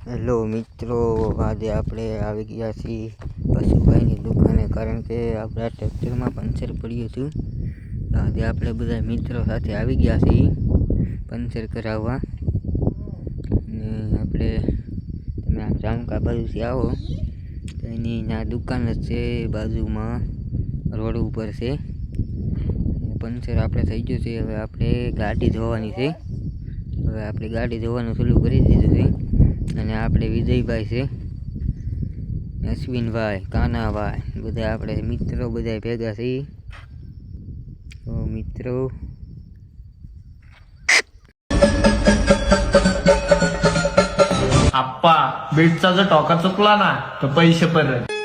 Hello મિત્રો, આજે આપણે આવી ગયા છીએ પશુભાઈની દુકાને, કારણ કે આપણા ટ્રેક્ટરમાં પંચર પડ્યું હતું. આજે આપણે બધા મિત્રો સાથે આવી ગયા છીએ પંચર કરાવવા. અને આપણે તમે આ રામકા બાજુથી આવો તો એની આ દુકાન જ છે, બાજુમાં રોડ ઉપર છે. પંચર આપણે થઈ ગયું છે. હવે આપણે ગાડી ધોવાની છે. હવે આપણે ગાડી ધોવાનું ચાલુ કરી દીધું છે. અને આપણે વિજયભાઈ છે, અશ્વિનભાઈ, કાનાભાઈ, બધા આપણે મિત્રો બધા ભેગા છીએ. તો મિત્રો आप्पा बीटचा जर टोका चुकला ना तर पैसे परत.